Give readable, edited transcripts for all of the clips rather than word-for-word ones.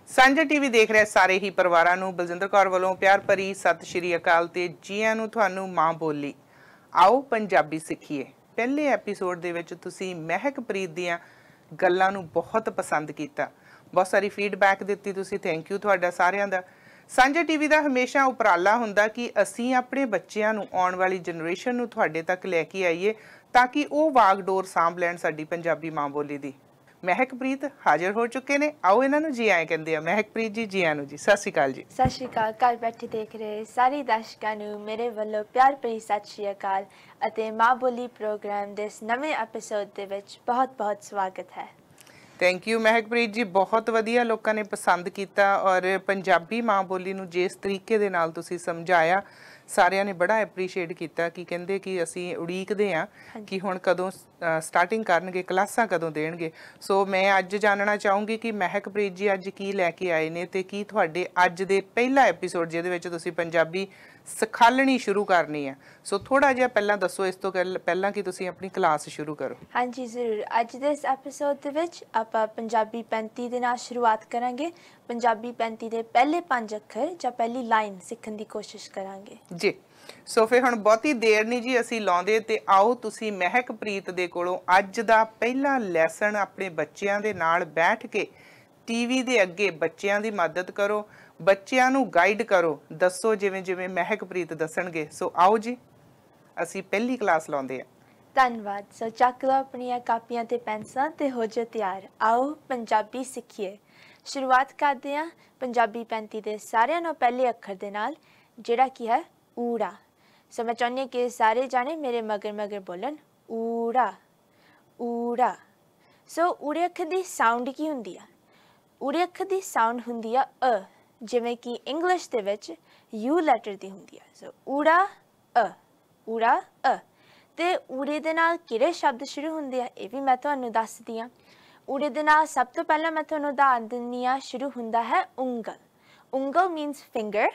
ਸਾਂਝਾ ਟੀਵੀ ਦੇਖ ਰਹੇ ਸਾਰੇ ਹੀ ਪਰਿਵਾਰਾਂ ਨੂੰ ਬਲਜਿੰਦਰ ਕੌਰ ਵੱਲੋਂ ਪਿਆਰ ਭਰੀ ਸਤਿ ਸ਼੍ਰੀ ਅਕਾਲ ਤੇ ਜੀਆਂ ਨੂੰ ਤੁਹਾਨੂੰ ਮਾਂ ਬੋਲੀ ਆਓ ਪੰਜਾਬੀ ਸਿੱਖੀਏ। ਪਹਿਲੇ ਐਪੀਸੋਡ ਦੇ ਵਿੱਚ ਤੁਸੀਂ ਮਹਿਕਪ੍ਰੀਤ ਦੀਆਂ ਗੱਲਾਂ ਨੂੰ ਬਹੁਤ ਪਸੰਦ ਕੀਤਾ, ਬਹੁਤ ਸਾਰੀ ਫੀਡਬੈਕ ਦਿੱਤੀ ਤੁਸੀਂ, ਥੈਂਕ ਯੂ ਤੁਹਾਡਾ ਸਾਰਿਆਂ ਦਾ। ਸਾਂਝਾ ਟੀਵੀ ਦਾ ਹਮੇਸ਼ਾ ਉਪਰਾਲਾ ਹੁੰਦਾ ਕਿ ਅਸੀਂ ਆਪਣੇ ਬੱਚਿਆਂ ਨੂੰ, ਆਉਣ ਵਾਲੀ ਜਨਰੇਸ਼ਨ ਨੂੰ ਤੁਹਾਡੇ ਤੱਕ ਲੈ ਕੇ ਆਈਏ ਤਾਂ ਕਿ ਉਹ ਵਾਗਡੋਰ ਸਾਂਭ ਲੈਣ ਸਾਡੀ ਪੰਜਾਬੀ ਮਾਂ ਬੋਲੀ ਦੀ। ਮਹਿਕਪ੍ਰੀਤ ਹਾਜ਼ਰ ਹੋ ਚੁੱਕੇ ਨੇ, ਆਓ ਇਹਨਾਂ ਨੂੰ ਜੀ ਆਏ ਕਹਿੰਦੇ ਆ। ਮਹਿਕਪ੍ਰੀਤ ਜੀ, ਜੀ ਆਇਆਂ ਨੂੰ ਜੀ, ਸਤਿ ਸ਼੍ਰੀ ਅਕਾਲ ਜੀ। ਸਤਿ ਸ਼੍ਰੀ ਅਕਾਲ। ਘਰ ਬੈਠੇ ਦੇਖ ਰਹੇ ਸਾਰੇ ਦਰਸ਼ਕਾਂ ਨੂੰ ਮੇਰੇ ਵੱਲੋਂ ਪਿਆਰ ਭਰੀ ਸਤਿ ਸ਼੍ਰੀ ਅਕਾਲ ਅਤੇ ਮਾਂ ਬੋਲੀ ਪ੍ਰੋਗਰਾਮ ਦੇ ਇਸ ਨਵੇਂ ਐਪੀਸੋਡ ਦੇ ਵਿੱਚ ਬਹੁਤ-ਬਹੁਤ ਸਵਾਗਤ ਹੈ। ਥੈਂਕ ਯੂ ਮਹਿਕਪ੍ਰੀਤ ਜੀ, ਬਹੁਤ ਵਧੀਆ ਲੋਕਾਂ ਨੇ ਪਸੰਦ ਕੀਤਾ ਔਰ ਪੰਜਾਬੀ ਮਾਂ ਬੋਲੀ ਨੂੰ ਜਿਸ ਤਰੀਕੇ ਦੇ ਨਾਲ ਤੁਸੀਂ ਸਮਝਾਇਆ ਸਾਰਿਆਂ ਨੇ ਬੜਾ ਐਪਰੀਸ਼ੀਏਟ ਕੀਤਾ ਕਿ ਕਹਿੰਦੇ ਕਿ ਅਸੀਂ ਉਡੀਕਦੇ ਹਾਂ ਕਿ ਹੁਣ ਕਦੋਂ ਸਟਾਰਟਿੰਗ ਕਰਨਗੇ, ਕਲਾਸਾਂ ਕਦੋਂ ਦੇਣਗੇ। ਸੋ ਮੈਂ ਅੱਜ ਜਾਣਨਾ ਚਾਹੂੰਗੀ ਕਿ ਮਹਿਕਪ੍ਰੀਤ ਜੀ ਅੱਜ ਕੀ ਲੈ ਕੇ ਆਏ ਨੇ ਤੇ ਕੀ ਤੁਹਾਡੇ ਅੱਜ ਦੇ ਪਹਿਲਾ ਐਪੀਸੋਡ ਜਿਹਦੇ ਵਿੱਚ ਤੁਸੀਂ ਪੰਜਾਬੀ ਸਿਖਾਲਣੀ ਸ਼ੁਰੂ ਕਰਨੀ ਹੈ, ਸੋ ਥੋੜਾ ਜਿਹਾ ਪਹਿਲਾਂ ਦੱਸੋ ਇਸ ਤੋਂ ਪਹਿਲਾਂ ਕਿ ਤੁਸੀਂ ਆਪਣੀ ਕਲਾਸ ਸ਼ੁਰੂ ਕਰੋ। ਹਾਂਜੀ ਜ਼ਰੂਰ। ਅੱਜ ਦੇ ਇਸ ਐਪੀਸੋਡ ਦੇ ਵਿੱਚ ਆਪਾਂ ਪੰਜਾਬੀ 35 ਦੇ ਨਾਲ ਸ਼ੁਰੂਆਤ ਕਰਾਂਗੇ। ਪੰਜਾਬੀ 35 ਦੇ ਪਹਿਲੇ 5 ਅੱਖਰ ਜਾਂ ਪਹਿਲੀ ਲਾਈਨ ਸਿੱਖਣ ਦੀ ਕੋਸ਼ਿਸ਼ ਕਰਾਂਗੇ ਜੀ। ਸੋ ਫਿਰ ਹੁਣ ਬਹੁਤੀ ਦੇਰ ਨਹੀਂ ਜੀ ਅਸੀਂ ਲਾਉਂਦੇ ਤੇ ਆਓ ਤੁਸੀਂ ਮਹਿਕਪ੍ਰੀਤ ਦੇ ਕੋਲੋਂ ਅੱਜ ਦਾ ਪਹਿਲਾ ਲੈਸਨ ਆਪਣੇ ਬੱਚਿਆਂ ਦੇ ਨਾਲ ਬੈਠ ਕੇ ਟੀਵੀ ਦੇ ਅੱਗੇ ਬੱਚਿਆਂ ਦੀ ਮਦਦ ਕਰੋ, ਬੱਚਿਆਂ ਨੂੰ ਗਾਈਡ ਕਰੋ, ਦੱਸੋ ਜਿਵੇਂ ਜਿਵੇਂ ਮਹਿਕਪ੍ਰੀਤ ਦੱਸਣਗੇ। ਸੋ ਆਓ ਜੀ ਅਸੀਂ ਪਹਿਲੀ ਕਲਾਸ ਲਾਉਂਦੇ ਹਾਂ। ਧੰਨਵਾਦ। ਸੋ ਚੱਕ ਲਓ ਆਪਣੀਆਂ ਕਾਪੀਆਂ ਤੇ ਪੈਨਸਲਾਂ ਤੇ ਹੋ ਜਾਓ ਤਿਆਰ। ਆਓ ਪੰਜਾਬੀ ਸਿੱਖੀਏ। ਸ਼ੁਰੂਆਤ ਕਰਦੇ ਹਾਂ ਪੰਜਾਬੀ 35 ਦੇ ਸਾਰਿਆਂ ਨਾਲੋਂ ਪਹਿਲੇ ਅੱਖਰ ਦੇ ਨਾਲ, ਜਿਹੜਾ ਕੀ ਹੈ ਊੜਾ। ਸੋ ਮੈਂ ਚਾਹੁੰਦੀ ਹਾਂ ਕਿ ਸਾਰੇ ਜਾਣੇ ਮੇਰੇ ਮਗਰ ਮਗਰ ਬੋਲਣ ਊੜਾ ਊੜਾ। ਸੋ ਊੜੇ ਅੱਖਰ ਦੀ ਸਾਊਂਡ ਕੀ ਹੁੰਦੀ ਆ? ਊੜੇ ਅੱਖਰ ਦੀ ਸਾਊਂਡ ਹੁੰਦੀ ਆ ਅ, ਜਿਵੇਂ ਕਿ ਇੰਗਲਿਸ਼ ਦੇ ਵਿੱਚ ਯੂ ਲੈਟਰ ਦੀ ਹੁੰਦੀ ਆ। ਸੋ ਊੜਾ ਅ, ਊੜਾ ਅ। ਤੇ ਊੜੇ ਦੇ ਨਾਲ ਕਿਹੜੇ ਸ਼ਬਦ ਸ਼ੁਰੂ ਹੁੰਦੇ ਆ ਇਹ ਵੀ ਮੈਂ ਤੁਹਾਨੂੰ ਦੱਸਦੀ ਹਾਂ। ਊੜੇ ਦੇ ਨਾਲ ਸਭ ਤੋਂ ਪਹਿਲਾਂ ਮੈਂ ਤੁਹਾਨੂੰ ਉਦਾਹਰਨ ਦਿੰਦੀ ਹਾਂ, ਸ਼ੁਰੂ ਹੁੰਦਾ ਹੈ ਉਂਗਲ। ਉਂਗਲ ਮੀਨਸ ਫਿੰਗਰ।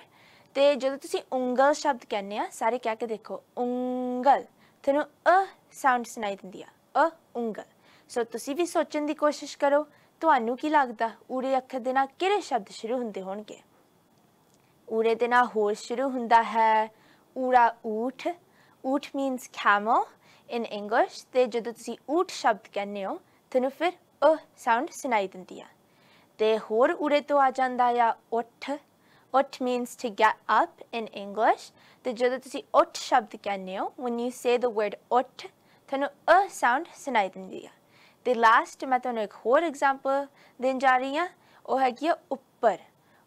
ਤੇ ਜਦੋਂ ਤੁਸੀਂ ਉਂਗਲ ਸ਼ਬਦ ਕਹਿੰਦੇ ਆ, ਸਾਰੇ ਕਹਿ ਕੇ ਦੇਖੋ ਉਂਗਲ, ਤੁਹਾਨੂੰ ਅ ਸਾਊਂਡ ਸੁਣਾਈ ਦਿੰਦੀ ਆ, ਅ ਉਂਗਲ। ਸੋ ਤੁਸੀਂ ਵੀ ਸੋਚਣ ਦੀ ਕੋਸ਼ਿਸ਼ ਕਰੋ, ਤੁਹਾਨੂੰ ਕੀ ਲੱਗਦਾ ਊੜੇ ਅੱਖਰ ਦੇ ਨਾਲ ਕਿਹੜੇ ਸ਼ਬਦ ਸ਼ੁਰੂ ਹੁੰਦੇ ਹੋਣਗੇ? ਊੜੇ ਦੇ ਨਾਲ ਹੋਰ ਸ਼ੁਰੂ ਹੁੰਦਾ ਹੈ ਊੜਾ ਊਠ। ਊਠ ਮੀਨਸ ਕੈਮਲ ਇਨ ਇੰਗਲਿਸ਼। ਤੇ ਜਦੋਂ ਤੁਸੀਂ ਊਠ ਸ਼ਬਦ ਕਹਿੰਦੇ ਹੋ ਤੁਹਾਨੂੰ ਫਿਰ ਅ ਸਾਊਂਡ ਸੁਣਾਈ ਦਿੰਦੀ ਆ। ਤੇ ਹੋਰ ਊੜੇ ਤੋਂ ਆ ਜਾਂਦਾ ਆ ਉੱਠ। ਉੱਠ means to get up in English. ਤੇ ਜਦੋਂ ਤੁਸੀਂ ਉੱਠ ਸ਼ਬਦ ਕਹਿੰਦੇ ਹੋ, when you say the word ਉੱਠ, ਤੁਹਾਨੂੰ ਅ ਸਾਊਂਡ ਸੁਣਾਈ ਦਿੰਦੀ ਆ। ਤੇ ਲਾਸਟ ਮੈਂ ਤੁਹਾਨੂੰ ਇੱਕ ਹੋਰ ਐਗਜ਼ਾਮਪਲ ਦੇਣ ਜਾ ਰਹੀ ਹਾਂ, ਉਹ ਹੈਗੀ ਆ ਉੱਪਰ।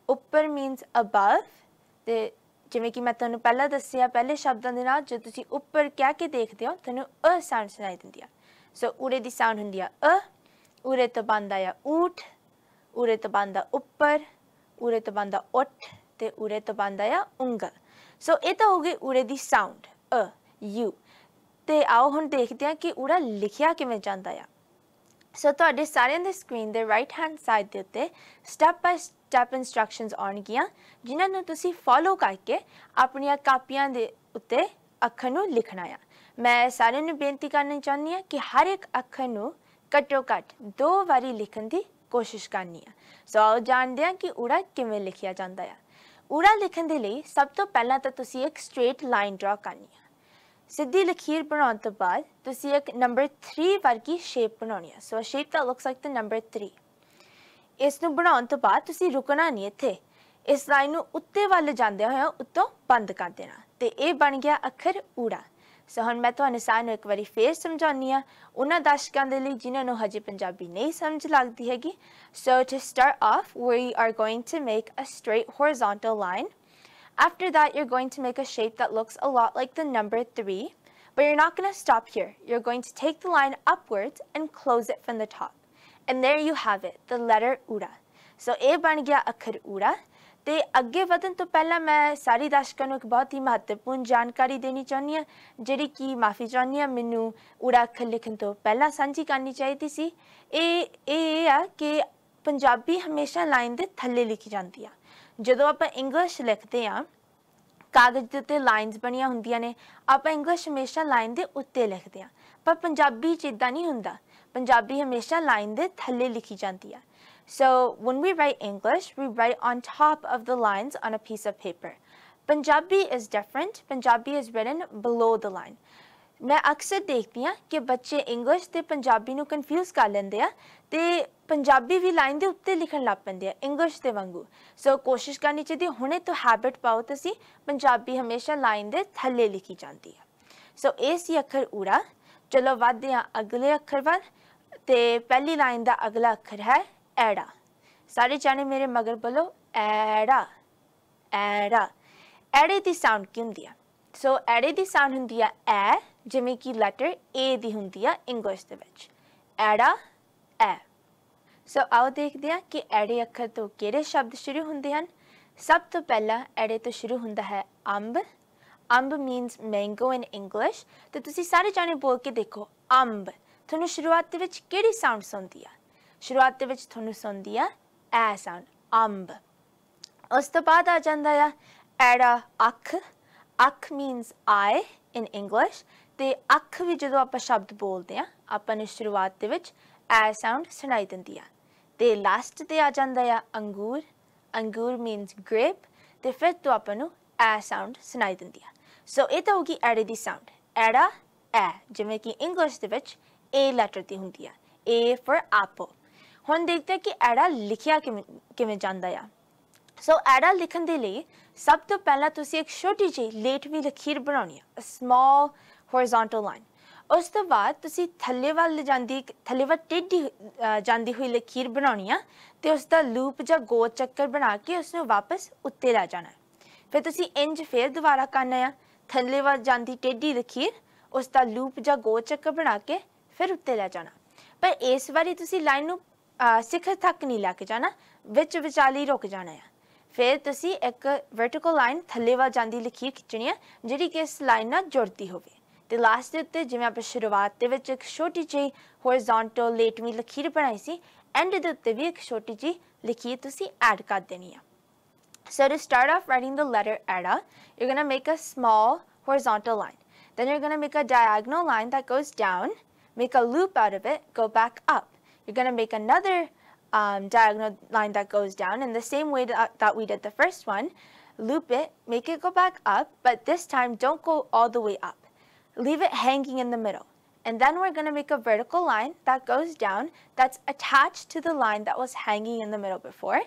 ਉੱਪਰ means above। ਤੇ ਜਿਵੇਂ ਕਿ ਮੈਂ ਤੁਹਾਨੂੰ ਪਹਿਲਾਂ ਦੱਸਿਆ ਪਹਿਲੇ ਸ਼ਬਦਾਂ ਦੇ ਨਾਲ, ਜਦੋਂ ਤੁਸੀਂ ਉੱਪਰ ਕਹਿ ਕੇ ਦੇਖਦੇ ਹੋ ਤੁਹਾਨੂੰ ਅ ਸਾਊਂਡ ਸੁਣਾਈ ਦਿੰਦੀ ਆ। ਸੋ ਊੜੇ ਦੀ ਸਾਊਂਡ ਹੁੰਦੀ ਆ ਅ, ਊੜੇ ਤੋਂ ਬਣਦਾ ਆ ਊਠ, ਊੜੇ ਤੋਂ ਬਣਦਾ ਉੱਪਰ, ਊੜੇ ਤੋਂ ਬਣਦਾ ਉੱਠ ਤੇ ਊੜੇ ਤੋਂ ਬਣਦਾ ਆ ਉਂਗਲ। ਸੋ ਇਹ ਤਾਂ ਹੋ ਗਈ ਊੜੇ ਦੀ ਸਾਊਂਡ ਅ, ਯੂ। ਤੇ ਆਓ ਹੁਣ ਦੇਖਦੇ ਹਾਂ ਕਿ ਊੜਾ ਲਿਖਿਆ ਕਿਵੇਂ ਜਾਂਦਾ ਆ। ਸੋ ਤੁਹਾਡੇ ਸਾਰਿਆਂ ਦੇ ਸਕਰੀਨ ਦੇ ਰਾਈਟ ਹੈਂਡ ਸਾਈਡ ਦੇ ਉੱਤੇ ਸਟੈਪ ਬਾਏ ਸਟੈਪ ਇੰਸਟਰਕਸ਼ਨਸ ਆਉਣਗੀਆਂ, ਜਿਨ੍ਹਾਂ ਨੂੰ ਤੁਸੀਂ ਫੋਲੋ ਕਰਕੇ ਆਪਣੀਆਂ ਕਾਪੀਆਂ ਦੇ ਉੱਤੇ ਅੱਖਰ ਨੂੰ ਲਿਖਣਾ ਆ। ਮੈਂ ਸਾਰਿਆਂ ਨੂੰ ਬੇਨਤੀ ਕਰਨੀ ਚਾਹੁੰਦੀ ਹਾਂ ਕਿ ਹਰ ਇੱਕ ਅੱਖਰ ਨੂੰ ਘੱਟੋ ਘੱਟ 2 ਵਾਰੀ ਲਿਖਣ ਦੀ ਕੋਸ਼ਿਸ਼ ਕਰਨੀ ਆ। ਸੋ ਆਓ ਜਾਣਦੇ ਹਾਂ ਕਿ ਊੜਾ ਕਿਵੇਂ ਲਿਖਿਆ ਜਾਂਦਾ ਆ। ਊੜਾ ਲਿਖਣ ਦੇ ਲਈ ਸਭ ਤੋਂ ਪਹਿਲਾਂ ਤਾਂ ਤੁਸੀਂ ਇੱਕ ਸਟ੍ਰੇਟ ਲਾਈਨ ਡਰਾ ਕਰਨੀ ਆ। ਸਿੱਧੀ ਲਕੀਰ ਬਣਾਉਣ ਤੋਂ ਬਾਅਦ ਤੁਸੀਂ ਇੱਕ ਨੰਬਰ 3 ਵਰਗੀ ਸ਼ੇਪ ਬਣਾਉਣੀ ਆ। ਸੋ shape that looks like the number 3। ਇਸ ਨੂੰ ਬਣਾਉਣ ਤੋਂ ਬਾਅਦ ਤੁਸੀਂ ਰੁਕਣਾ ਨਹੀਂ ਇੱਥੇ, ਇਸ ਲਾਈਨ ਨੂੰ ਉੱਤੇ ਵੱਲ ਜਾਂਦੇ ਹੋਏ ਉੱਤੋਂ ਬੰਦ ਕਰ ਦੇਣਾ ਤੇ ਇਹ ਬਣ ਗਿਆ ਅੱਖਰ ਊੜਾ। ਸੋ ਹੁਣ ਮੈਂ ਤੁਹਾਨੂੰ ਸਾਰਿਆਂ ਨੂੰ ਇੱਕ ਵਾਰੀ ਫੇਰ ਸਮਝਾਉਂਦੀ ਹਾਂ, ਉਹਨਾਂ ਦਰਸ਼ਕਾਂ ਦੇ ਲਈ ਜਿਨ੍ਹਾਂ ਨੂੰ ਹਜੇ ਪੰਜਾਬੀ ਨਹੀਂ ਸਮਝ ਲੱਗਦੀ ਹੈਗੀ। So to start off, we are going to make a straight horizontal line. After that, you're going to make a shape that looks a lot like the number 3, but you're not going to stop here. You're going to take the line upwards and close it from the top. And there you have it, the letter ਊੜਾ। So ਇਹ ਬਣ ਗਿਆ ਅੱਖਰ ਊੜਾ। ਤੇ ਅੱਗੇ ਵਧਣ ਤੋਂ ਪਹਿਲਾਂ ਮੈਂ ਸਾਰੇ ਦਰਸ਼ਕਾਂ ਨੂੰ ਇੱਕ ਬਹੁਤ ਹੀ ਮਹੱਤਵਪੂਰਨ ਜਾਣਕਾਰੀ ਦੇਣੀ ਚਾਹੁੰਦੀ ਹਾਂ, ਜਿਹੜੀ ਕਿ ਮਾਫੀ ਚਾਹੁੰਦੀ ਹਾਂ ਮੈਨੂੰ ਊੜਾ ਅੱਖਰ ਲਿਖਣ ਤੋਂ ਪਹਿਲਾਂ ਸਾਂਝੀ ਕਰਨੀ ਚਾਹੀਦੀ ਸੀ। ਇਹ ਆ ਕਿ ਪੰਜਾਬੀ ਹਮੇਸ਼ਾ ਲਾਈਨ ਦੇ ਥੱਲੇ ਲਿਖੀ ਜਾਂਦੀ ਆ। ਜਦੋਂ ਆਪਾਂ ਇੰਗਲਿਸ਼ ਲਿਖਦੇ ਹਾਂ, ਕਾਗਜ਼ ਦੇ ਉੱਤੇ ਲਾਈਨਸ ਬਣੀਆਂ ਹੁੰਦੀਆਂ ਨੇ, ਆਪਾਂ ਇੰਗਲਿਸ਼ ਹਮੇਸ਼ਾ ਲਾਈਨ ਦੇ ਉੱਤੇ ਲਿਖਦੇ ਹਾਂ, ਪਰ ਪੰਜਾਬੀ 'ਚ ਇੱਦਾਂ ਨਹੀਂ ਹੁੰਦਾ। ਪੰਜਾਬੀ ਹਮੇਸ਼ਾ ਲਾਈਨ ਦੇ ਥੱਲੇ ਲਿਖੀ ਜਾਂਦੀ ਆ। So when we write English, we write on top of the lines on a piece of paper. Punjabi is different. Punjabi is written below the line. मैं अक्सर देखती हाँ कि बच्चे इंग्लिश ते पंजाबी नूं कन्फ्यूज कर लेंदे आ ते पंजाबी भी लाइन दे उत्ते लिखण लग पैंदे आ इंग्लिश दे वांगू सो कोशिश करनी चाहिए हुणे तो हैबिट पाओ तुसीं पंजाबी हमेशा लाइन दे थल्ले लिखी जाती है सो ये सी अखर ऊड़ा चलो वधदे आ अगले अखर वल ते पहली लाइन दा अगला अखर है एड़ा सारे जाने मेरे मगर बोलो एड़ा एड़ा एड़े दी साउंड की हुंदी है सो एड़े दी साउंड हुंदी है ए जिमें कि लैटर ए दी हुंदी है इंग्लिश दे विच एड़ा ए सो आओ देखते हैं कि एड़े अखर तो किहड़े शब्द शुरू हुंदे हन सब तो पहला एड़े तो शुरू हुंदा है Amb Amb मीनस mango in English तो तुसी सारे जाने बोल के देखो अंब तुहानू शुरुआत दे विच किहड़ी साउंड सुनदी है शुरुआत दे विच तुहानू सुनदी है ए साउंड अंब उस तो बाद आ जांदा है एड़ा अख अख मीनस आई इन इंग्लिश ते अख भी जो आप शब्द बोलते हैं अपन शुरुआत दे विच ए साउंड सुनाई दिंदी है ते लास्ट ते आ जांदा है अंगूर अंगूर मीनस ग्रेप ते फिर तो अपन ए साउंड सुनाई दिंदी है सो ये तो होगी एड़े दी साउंड एड़ा ए जिवें कि इंग्लिश दे विच ए लैटर दी हुंदी है ए फॉर एप्पल हुण देखते हैं कि एड़ा लिखिया किवें जांदा है सो एड़ा लिखण दे लई सब तो पहला तुसी एक छोटी जी लेटवी लकीर बनानी है स्मॉल हॉरिजॉन्टल लाइन उस तो बाद तुसी थल्ले वाल जांदी थल्ले वाल टेढ़ी जांदी हुई लकीर बनानी है ते उसका लूप जा गोल चक्कर बना के उसने वापस उत्ते लै जाना है फिर तुसी इंज फिर दोबारा करना है थल्ले वाल जांदी टेढ़ी लकीर उसका लूप जा गोल चक्कर बना के फिर उत्ते लै जाना पर इस बारी तुसी लाइन नूं सिखर तक नहीं लैके जाना विच विचाली रुक जाना है फिर तुसी एक वर्टिकल लाइन थल्ले वाल जांदी लकीर खिंचनी है जिहड़ी कि इस लाइन नाल जुड़ती होवे ते लास्ट दे उत्ते जिवें आपां शुरुआत दे विच एक छोटी जी हॉरिजॉन्टल लेटवीं लकीर बनाई सी एंड दे उत्ते भी एक छोटी जी लकीर तुसी ऐड कर देनी है So to start off writing the letter EDA, you're going to make a small horizontal line. Then you're going to make a diagonal line that goes down, make a loop out of it, go back up. You're going to make another diagonal line that goes down in the same way that we did the first one. Loop it, make it go back up, but this time don't go all the way up. Leave it hanging in the middle. And then we're going to make a vertical line that goes down that's attached to the line that was hanging in the middle before.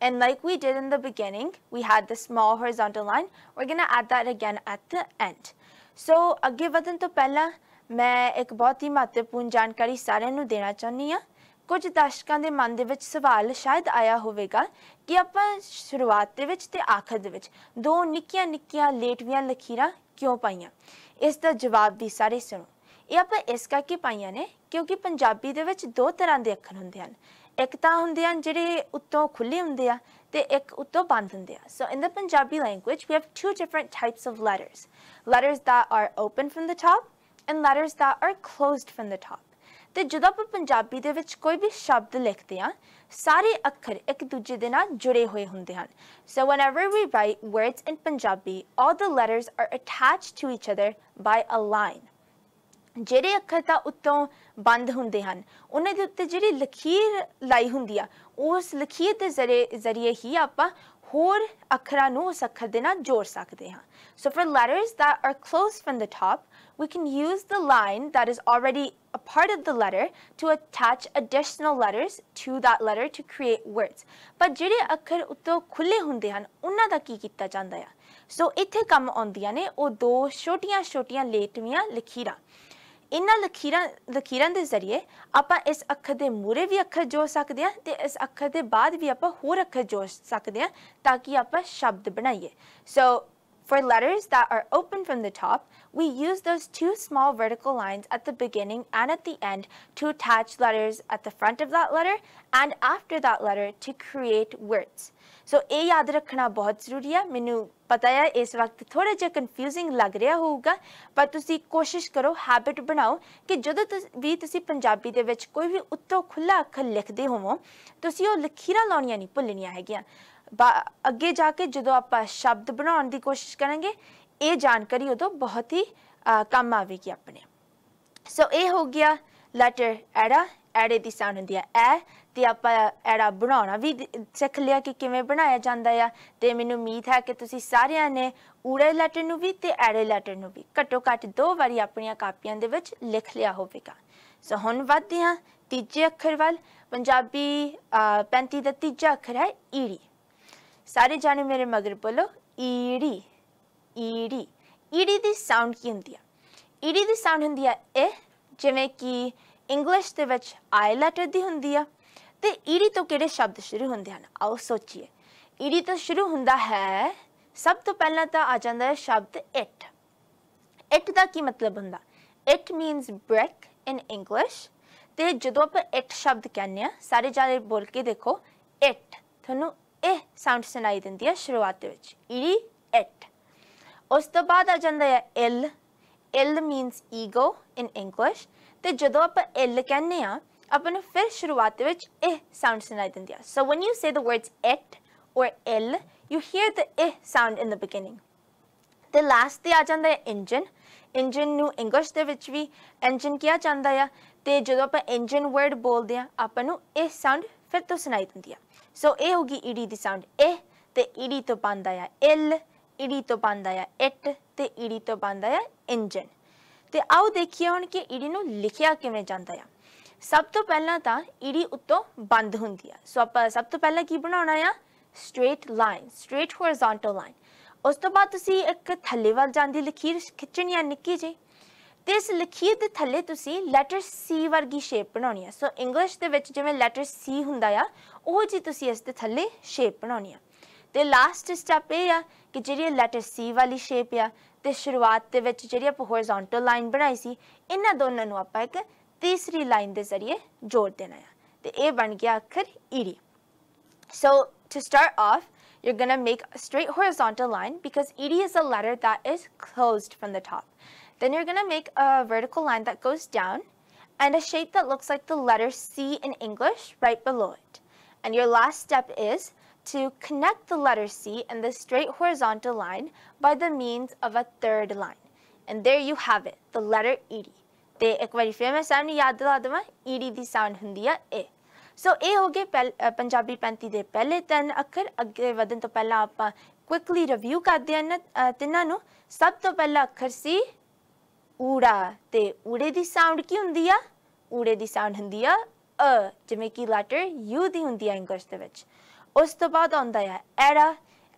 And like we did in the beginning, we had the small horizontal line. We're going to add that again at the end. So आगे बढ़ने तो पहला मैं एक बहुत ही महत्वपूर्ण जानकारी सारे नू देना चाहनी हाँ कुछ दर्शकों के मन दे विच सवाल शायद आया होवेगा कि आपां शुरुआत दे विच ते आखिर दे विच दो निक्कियां निक्कियां लेटवियां लकीरां क्यों पाईयां इसका जवाब भी सारे सुनो ये आपां इस करके पाईयां ने क्योंकि पंजाबी दे विच दो तरह के अखर हुंदे हन एक तां हुंदे हन जिहड़े उत्तों खुले हुंदे आ ते एक उत्तों बंद हुंदे आ so in the Punjabi language we have two different types of letters that are open from the top and letters that are closed from the top ਤੇ ਜਦੋਂ ਆਪਾਂ ਪੰਜਾਬੀ ਦੇ ਵਿੱਚ ਕੋਈ ਵੀ ਸ਼ਬਦ ਲਿਖਦੇ ਆ ਸਾਰੇ ਅੱਖਰ ਇੱਕ ਦੂਜੇ ਦੇ ਨਾਲ ਜੁੜੇ ਹੋਏ ਹੁੰਦੇ ਹਨ so whenever we write words in Punjabi all the letters are attached to each other by a line ਜਿਹੜੇ ਅੱਖਰ ਤਾਂ ਉੱਤੋਂ ਬੰਦ ਹੁੰਦੇ ਹਨ ਉਹਨਾਂ ਦੇ ਉੱਤੇ ਜਿਹੜੀ ਲਕੀਰ ਲਾਈ ਹੁੰਦੀ ਆ ਉਸ ਲਕੀਰ ਦੇ ਜ਼ਰੀਏ ਹੀ ਆਪਾਂ ਹੋਰ ਅੱਖਰਾਂ ਨੂੰ ਉਸ ਅੱਖਰ ਦੇ ਨਾਲ ਜੋੜ ਸਕਦੇ ਹਾਂ so for letters that are closed from the top we can use the line that is already a part of the letter to attach additional letters to that letter to create words ਪਰ ਜਿਹੜੇ ਅੱਖਰ ਉੱਤੋਂ ਖੁੱਲੇ ਹੁੰਦੇ ਹਨ ਉਹਨਾਂ ਦਾ ਕੀ ਕੀਤਾ ਜਾਂਦਾ ਆ so ਇੱਥੇ ਕੰਮ ਆਉਂਦੀਆਂ ਨੇ ਉਹ ਦੋ ਛੋਟੀਆਂ ਲੇਟਵੀਆਂ ਲਕੀਰਾਂ इन्हां लकीरां दे जरिए आपां इस अखर दे मूरे भी अखर जोड़ सकते हैं ते इस अखर दे बाद भी आपां होर अखर जोड़ सकते हैं ताकि आपां शब्द बनाइए so for letters that are open from the top we use those two small vertical lines at the beginning and at the end to attach letters at the front of that letter and after that letter to create words so ये याद रखना बहुत ज़रूरी है मैनू पता है इस वक्त थोड़ा जिहा कन्फ्यूजिंग लग रहा होगा पर तुसी कोशिश करो हैबिट बनाओ कि जदों भी तुसी पंजाबी दे विच कोई भी उत्तों खुला अखर लिखदे होवो तुसी वो लकीरां लाउणियां नहीं भुल्लणियां हैगियां अगे जाके जदों आपां शब्द बनाउण दी कोशिश करांगे ये जानकारी उदों बहुत ही काम आवेगी अपने सो ये हो गया लैटर एड़ा एड़े दी साउंड हुंदी है ए ਤੇ ਆਪਾਂ ਐੜਾ ਬਣਾਉਣਾ ਵੀ ਸਿੱਖ ਲਿਆ ਕਿ ਕਿਵੇਂ ਬਣਾਇਆ ਜਾਂਦਾ ਆ। ਤੇ ਮੈਨੂੰ ਉਮੀਦ ਹੈ ਕਿ ਤੁਸੀਂ ਸਾਰਿਆਂ ਨੇ ਊੜੇ ਲੈਟਰ ਨੂੰ ਵੀ ਤੇ ਐੜੇ ਲੈਟਰ ਨੂੰ ਵੀ ਘੱਟੋ ਘੱਟ 2 ਵਾਰੀ ਆਪਣੀਆਂ ਕਾਪੀਆਂ ਦੇ ਵਿੱਚ ਲਿਖ ਲਿਆ ਹੋਵੇਗਾ। ਸੋ ਹੁਣ ਵੱਧਦੇ ਹਾਂ ਤੀਜੇ ਅੱਖਰ ਵੱਲ। ਪੰਜਾਬੀ 35 ਦਾ ਤੀਜਾ ਅੱਖਰ ਹੈ ਈੜੀ। ਸਾਰੇ ਜਾਣੇ ਮੇਰੇ ਮਗਰ ਬੋਲੋ ਈੜੀ ਈੜੀ। ਈੜੀ ਦੀ ਸਾਊਂਡ ਕੀ ਹੁੰਦੀ ਆ? ਈੜੀ ਦੀ ਸਾਊਂਡ ਹੁੰਦੀ ਆ ਇਹ, ਜਿਵੇਂ ਕਿ ਇੰਗਲਿਸ਼ ਦੇ ਵਿੱਚ ਆਈ ਲੈਟਰ ਦੀ ਹੁੰਦੀ ਆ। ਤੇ ਈੜੀ ਤੋਂ ਕਿਹੜੇ ਸ਼ਬਦ ਸ਼ੁਰੂ ਹੁੰਦੇ ਹਨ? ਆਓ ਸੋਚੀਏ। ਈੜੀ ਤੋਂ ਸ਼ੁਰੂ ਹੁੰਦਾ ਹੈ, ਸਭ ਤੋਂ ਪਹਿਲਾਂ ਤਾਂ ਆ ਜਾਂਦਾ ਹੈ ਸ਼ਬਦ ਇਟ। ਇਟ ਦਾ ਕੀ ਮਤਲਬ ਹੁੰਦਾ? It means brick in English. ਤੇ ਜਦੋਂ ਆਪਾਂ ਇਟ ਸ਼ਬਦ ਕਹਿੰਦੇ ਆ, ਸਾਰੇ ਜਾਣੇ ਬੋਲ ਕੇ ਦੇਖੋ ਇਟ। ਤੁਹਾਨੂੰ ਇਹ ਸਾਊਂਡ ਸੁਣਾਈ ਦਿੰਦੀ ਹੈ ਸ਼ੁਰੂਆਤ ਦੇ ਵਿੱਚ, ਈੜੀ ਇਟ। ਉਸ ਤੋਂ ਬਾਅਦ ਆ ਜਾਂਦਾ ਹੈ ਇਲ। ਇਲ ਮੀਨਸ ਈਗੋ ਇਨ ਇੰਗਲਿਸ਼। ਤੇ ਜਦੋਂ ਆਪਾਂ ਇਲ ਕਹਿੰਦੇ ਆ, ਆਪਾਂ ਨੂੰ ਫਿਰ ਸ਼ੁਰੂਆਤ ਦੇ ਵਿੱਚ ਇਹ ਸਾਊਂਡ ਸੁਣਾਈ ਦਿੰਦੀ ਆ। ਸੋ when you say the words it or ill, you hear the sound in the beginning. ਤੇ ਲਾਸਟ ਤੇ ਆ ਜਾਂਦਾ ਹੈ ਇੰਜਨ। ਇੰਜਨ ਨੂੰ ਇੰਗਲਿਸ਼ ਦੇ ਵਿੱਚ ਵੀ ਇੰਜਨ ਕਿਹਾ ਜਾਂਦਾ ਆ। ਤੇ ਜਦੋਂ ਆਪਾਂ ਇੰਜਨ ਵਰਡ ਬੋਲਦੇ ਆ, ਆਪਾਂ ਨੂੰ ਇਹ ਸਾਊਂਡ ਫਿਰ ਤੋਂ ਸੁਣਾਈ ਦਿੰਦੀ ਆ। ਸੋ ਇਹ ਹੋਗੀ ਈੜੀ ਦੀ ਸਾਊਂਡ ਇਹ। ਤੇ ਈੜੀ ਤੋਂ ਬਣਦਾ ਆ ਇਲ, ਈੜੀ ਤੋਂ ਬਣਦਾ ਆ ਇਟ, ਤੇ ਈੜੀ ਤੋਂ ਬਣਦਾ ਆ ਇੰਜਨ। ਤੇ ਆਓ ਦੇਖੀਏ ਹੁਣ ਕਿ ਈੜੀ ਨੂੰ ਲਿਖਿਆ ਕਿਵੇਂ ਜਾਂਦਾ ਆ। ਸਭ ਤੋਂ ਪਹਿਲਾਂ ਤਾਂ ਈੜੀ ਉੱਤੋਂ ਬੰਦ ਹੁੰਦੀ ਆ। ਸੋ ਆਪਾਂ ਸਭ ਤੋਂ ਪਹਿਲਾਂ ਕੀ ਬਣਾਉਣਾ ਆ? Straight line, straight horizontal line. ਉਸ ਤੋਂ ਬਾਅਦ ਤੁਸੀਂ ਇੱਕ ਥੱਲੇ ਵੱਲ ਜਾਂਦੀ ਲਕੀਰ ਖਿੱਚਣੀ ਆ ਨਿੱਕੀ ਜਿਹੀ। ਤੇ ਇਸ ਲਕੀਰ ਦੇ ਥੱਲੇ ਤੁਸੀਂ ਲੈਟਰ ਸੀ ਵਰਗੀ ਸ਼ੇਪ ਬਣਾਉਣੀ ਆ। ਸੋ ਇੰਗਲਿਸ਼ ਦੇ ਵਿੱਚ ਜਿਵੇਂ ਲੈਟਰ ਸੀ ਹੁੰਦਾ ਆ, ਉਹ ਜੀ ਤੁਸੀਂ ਇਸ ਦੇ ਥੱਲੇ ਸ਼ੇਪ ਬਣਾਉਣੀ ਆ। ਤੇ ਲਾਸਟ ਸਟੈਪ ਇਹ ਆ ਕਿ ਜਿਹੜੀ ਲੈਟਰ ਸੀ ਵਾਲੀ ਸ਼ੇਪ ਆ ਤੇ ਸ਼ੁਰੂਆਤ ਦੇ ਵਿੱਚ ਜਿਹੜੀ ਆਪਾਂ ਹੋਰੀਜ਼ੋਂਟਲ ਲਾਈਨ ਬਣਾਈ ਸੀ, ਇਹਨਾਂ ਦੋਨਾਂ ਨੂੰ ਆਪਾਂ ਇੱਕ ਤੀਸਰੀ ਲਾਈਨ ਦੇ ਜ਼ਰੀਏ ਜੋੜ ਦੇਣਾ ਆ। ਤੇ ਇਹ ਬਣ ਗਿਆ ਅੱਖਰ ਈੜੀ। So to start off, you're going to make a straight horizontal line because ed is a letter that is closed from the top. Then you're going to make a vertical line that goes down and a shape that looks like the letter C in English right below it. And your last step is to connect the letter C and the straight horizontal line by the means of a third line. And there you have it, the letter ed. ਤੇ ਇੱਕ ਵਾਰੀ ਫਿਰ ਮੈਂ ਸਾਨੂੰ ਯਾਦ ਦਿਲਾ ਦੇਵਾਂ, ਈੜੀ ਦੀ sound ਹੁੰਦੀ ਆ ਇਹ। ਸੋ ਇਹ ਹੋ ਗਏ ਪੰਜਾਬੀ 35 ਦੇ ਪਹਿਲੇ 3 ਅੱਖਰ। ਅੱਗੇ ਵਧਣ ਤੋਂ ਪਹਿਲਾਂ ਆਪਾਂ ਕੁਇਕਲੀ ਰਿਵਿਊ ਕਰਦੇ ਹਾਂ ਤਿੰਨਾਂ ਨੂੰ। ਸਭ ਤੋਂ ਪਹਿਲਾ ਅੱਖਰ ਸੀ ਊੜਾ। ਤੇ ਊੜੇ ਦੀ ਸਾਊਂਡ ਕੀ ਹੁੰਦੀ ਆ? ਊੜੇ ਦੀ ਸਾਊਂਡ ਹੁੰਦੀ ਆ ਅ, ਜਿਵੇਂ ਕਿ ਲੈਟਰ ਯੂ ਦੀ ਹੁੰਦੀ ਆ ਇੰਗਲਿਸ਼ ਦੇ ਵਿੱਚ। ਉਸ ਤੋਂ ਬਾਅਦ ਆਉਂਦਾ ਆ ਐੜਾ।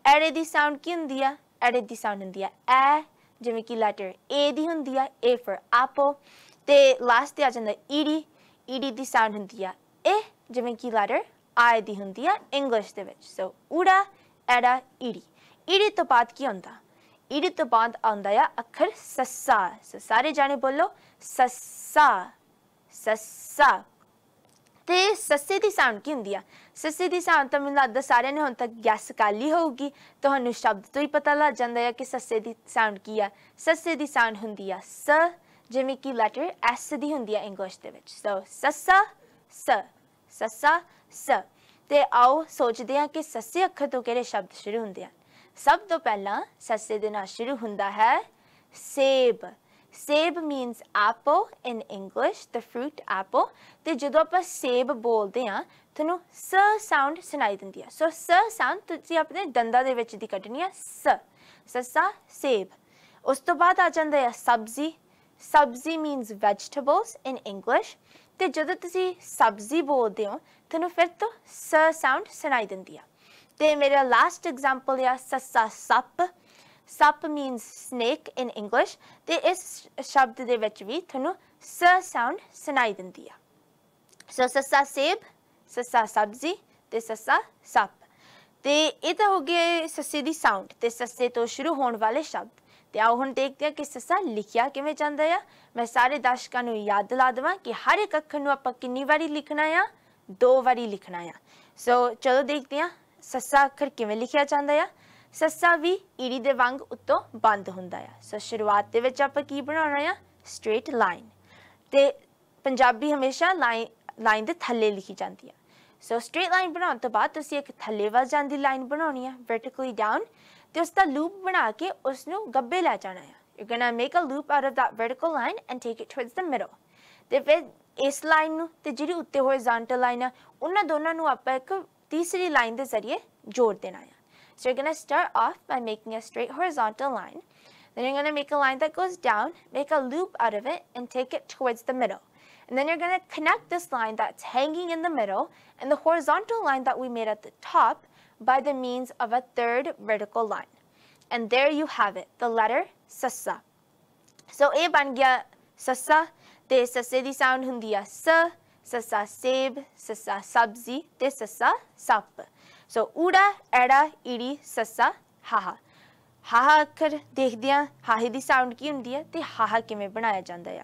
ਐੜੇ ਦੀ ਸਾਊਂਡ ਕੀ ਹੁੰਦੀ ਆ? ਐੜੇ ਦੀ ਸਾਊਂਡ ਹੁੰਦੀ ਆ ਐ, ਜਿਵੇਂ ਕਿ ਲੈਟਰ ਏ ਦੀ ਹੁੰਦੀ ਆ, ਏ ਫॉर ਐਪਲ। ਤੇ ਲਾਸਟ ਤੇ ਆ ਜਾਂਦਾ ਈੜੀ। ਈੜੀ ਦੀ ਸਾਊਂਡ ਹੁੰਦੀ ਆ ਇਹ, ਜਿਵੇਂ ਕਿ ਲੈਟਰ ਆਈ ਦੀ ਹੁੰਦੀ ਆ ਇੰਗਲਿਸ਼ ਦੇ ਵਿੱਚ। ਸੋ ਊੜਾ, ਐੜਾ, ਈੜੀ। ਈੜੀ ਤੋਂ ਬਾਅਦ ਕੀ ਆਉਂਦਾ? ਈੜੀ ਤੋਂ ਬਾਅਦ ਆਉਂਦਾ ਆ ਅੱਖਰ ਸੱਸਾ। ਸੋ ਸਾਰੇ ਜਾਣੇ ਬੋਲੋ ਸੱਸਾ ਸੱਸਾ। ਤੇ ਸੱਸੇ ਦੀ ਸਾਊਂਡ ਕੀ ਹੁੰਦੀ ਆ? ਸੱਸੇ ਦੀ ਸਾਊਂਡ ਤਾਂ ਮੈਨੂੰ ਲੱਗਦਾ ਸਾਰਿਆਂ ਨੇ ਹੁਣ ਤੱਕ ਗੈਸ ਕਰ ਲਈ ਹੋਊਗੀ। ਤੁਹਾਨੂੰ ਸ਼ਬਦ ਤੋਂ ਹੀ ਪਤਾ ਲੱਗ ਜਾਂਦਾ ਆ ਕਿ ਸੱਸੇ ਦੀ ਸਾਊਂਡ ਕੀ ਆ। ਸੱਸੇ ਦੀ ਸਾਊਂਡ ਹੁੰਦੀ ਆ ਸ, ਜਿਵੇਂ ਕਿ ਲੈਟਰ ਐਸ ਦੀ ਹੁੰਦੀ ਆ ਇੰਗਲਿਸ਼ ਦੇ ਵਿੱਚ। ਸੋ ਸੱਸਾ ਸ, ਸੱਸਾ ਸ। ਤੇ ਆਓ ਸੋਚਦੇ ਹਾਂ ਕਿ ਸੱਸੇ ਅੱਖਰ ਤੋਂ ਕਿਹੜੇ ਸ਼ਬਦ ਸ਼ੁਰੂ ਹੁੰਦੇ ਹਨ। ਸਭ ਤੋਂ ਪਹਿਲਾਂ ਸੱਸੇ ਦੇ ਨਾਲ ਸ਼ੁਰੂ ਹੁੰਦਾ ਹੈ ਸੇਬ। ਸੇਬ means apple in English, the fruit apple. ਤੇ ਜਦੋਂ ਆਪਾਂ ਸੇਬ ਬੋਲਦੇ ਹਾਂ, ਤੁਹਾਨੂੰ ਸ ਸਾਊਂਡ ਸੁਣਾਈ ਦਿੰਦੀ ਆ। ਸੋ ਸ ਸਾਊਂਡ ਤੁਸੀਂ ਆਪਣੇ ਦੰਦਾਂ ਦੇ ਵਿੱਚ ਦੀ ਕੱਢਣੀ ਆ ਸ, ਸੱਸਾ ਸੇਬ। ਉਸ ਤੋਂ ਬਾਅਦ ਆ ਜਾਂਦਾ ਹੈ ਸਬਜ਼ੀ। ਸਬਜ਼ੀ ਮੀਨਸ vegetables in English. ਤੇ ਜਦੋਂ ਤੁਸੀਂ ਸਬਜ਼ੀ ਬੋਲਦੇ ਹੋ, ਤੁਹਾਨੂੰ ਫਿਰ ਤੋਂ ਸ ਸਾਊਂਡ ਸੁਣਾਈ ਦਿੰਦੀ ਆ। ਤੇ ਮੇਰਾ ਲਾਸਟ ਐਗਜ਼ਾਮਪਲ ਆ ਸੱਸਾ ਸੱਪ। ਸੱਪ ਮੀਨਸ snake in English. ਤੇ ਇਸ ਸ਼ਬਦ ਦੇ ਵਿੱਚ ਵੀ ਤੁਹਾਨੂੰ ਸ ਸਾਊਂਡ ਸੁਣਾਈ ਦਿੰਦੀ ਆ। ਸੋ ਸੱਸਾ ਸੇਬ, ਸੱਸਾ ਸਬਜ਼ੀ ਤੇ ਸੱਸਾ ਸੱਪ। ਤੇ ਇਹ ਤਾਂ ਹੋ ਗਏ ਸੱਸੇ ਦੀ ਸਾਊਂਡ ਤੇ ਸੱਸੇ ਤੋਂ ਸ਼ੁਰੂ ਹੋਣ ਵਾਲੇ ਸ਼ਬਦ। ਤੇ ਆਓ ਹੁਣ ਦੇਖਦੇ ਹਾਂ ਕਿ ਸੱਸਾ ਲਿਖਿਆ ਕਿਵੇਂ ਜਾਂਦਾ ਆ। ਮੈਂ ਸਾਰੇ ਦਰਸ਼ਕਾਂ ਨੂੰ ਯਾਦ ਦਿਲਾ ਦੇਵਾਂ ਕਿ ਹਰ ਇੱਕ ਅੱਖਰ ਨੂੰ ਆਪਾਂ ਕਿੰਨੀ ਵਾਰੀ ਲਿਖਣਾ ਆ? 2 ਵਾਰੀ ਲਿਖਣਾ ਆ। ਸੋ ਚਲੋ ਦੇਖਦੇ ਹਾਂ ਸੱਸਾ ਅੱਖਰ ਕਿਵੇਂ ਲਿਖਿਆ ਜਾਂਦਾ ਆ। ਸੱਸਾ ਵੀ ਈੜੀ ਦੇ ਵਾਂਗ ਉੱਤੋਂ ਬੰਦ ਹੁੰਦਾ ਆ। ਸੋ ਸ਼ੁਰੂਆਤ ਦੇ ਵਿੱਚ ਆਪਾਂ ਕੀ ਬਣਾਉਣਾ ਆ? Straight line. ਤੇ ਪੰਜਾਬੀ ਹਮੇਸ਼ਾ ਲਾਈਨ ਦੇ ਥੱਲੇ ਲਿਖੀ ਜਾਂਦੀ ਆ। ਸੋ ਸਟ੍ਰੇਟ ਲਾਈਨ ਬਣਾਉਣ ਤੋਂ ਬਾਅਦ ਤੁਸੀਂ ਇੱਕ ਥੱਲੇ ਵੱਲ ਜਾਂਦੀ ਲਾਈਨ ਬਣਾਉਣੀ ਆ, vertically down। ਤੇ ਉਸ ਦਾ ਲੂਪ ਬਣਾ ਕੇ ਉਸ ਨੂੰ ਗੱਬੇ ਲੈ ਜਾਣਾ ਆ। You're gonna make a loop out of that vertical line and take it towards the middle. ਤੇ ਫਿਰ इस लाइन नूं ते जिहड़ी उत्ते हॉरिजॉन्टल लाइन है उन्हां दोनां नूं आपां एक तीसरी लाइन दे जरिए जोड़ देना है. So you're going to start off by making a straight horizontal line. Then you're going to make a line that goes down, make a loop out of it, and take it towards the middle. And then you're going to connect this line that's hanging in the middle and the horizontal line that we made at the top by the means of a third vertical line. And there you have it, the letter sassa. So ਇਹ ਬਣ ਗਿਆ ਸੱਸਾ ਤੇ ਸੱਸੇ ਦੀ sound ਹੁੰਦੀ ਆ ਸ, ਸੱਸਾ ਸੇਬ, ਸੱਸਾ ਸਬਜ਼ੀ ਤੇ ਸੱਸਾ ਸੱਪ. ਸੋ ਊੜਾ ਐੜਾ ਈੜੀ ਸੱਸਾ ਹਾਹਾ. ਹਾਹਾ ਅੱਖਰ ਦੇਖਦੇ ਆ ਹਾਹੇ ਦੀ ਸਾਊਂਡ ਕੀ ਹੁੰਦੀ ਹੈ ਤੇ ਹਾਹਾ ਕਿਵੇਂ ਬਣਾਇਆ ਜਾਂਦਾ ਆ.